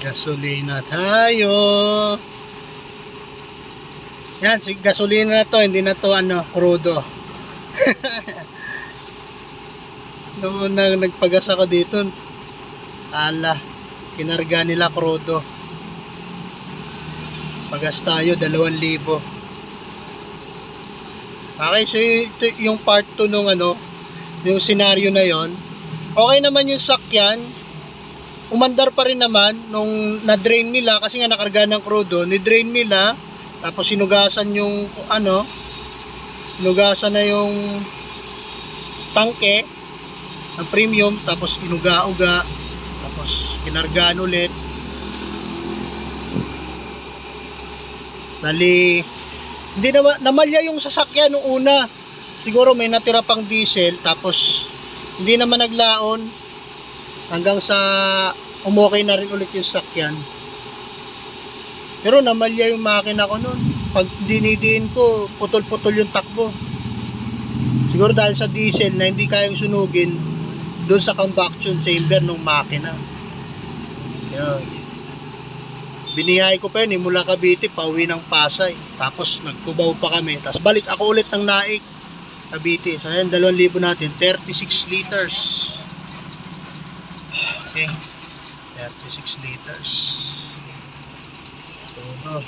Gasolina tayo. Yan, si gasolina na to, hindi na to crudo. Noon na nagpagas ako dito, kinarga nila crudo. Pagas tayo 2,000. Okay, so ito yung part 2 nung yung scenario na yon. Okay naman yung sakyan. Umandar pa rin naman nung na-drain nila kasi nga nakarga ng crudo, ni-drain nila, tapos sinugasan yung sinugasan na yung tangke ng premium, tapos inuga-uga, tapos kinargaan ulit. Dali, hindi namalya yung sasakyan nung una. Siguro may natira pang diesel, tapos hindi naman naglaon hanggang sa umokay na rin ulit yung sakyan. Pero namalya yung makina ko nun. Pag dinidiin ko, putol-putol yung takbo. Siguro dahil sa diesel na hindi kayang sunugin doon sa combustion chamber ng makina. Yan. Biniyahe ko pa yun, mula Cavite pauwi ng Pasay. Tapos nagkubaw pa kami. Tapos balik ako ulit ng Naik, Cavite. So yan, 2,000 natin, 36 liters. Okay, 36 liters. Ito.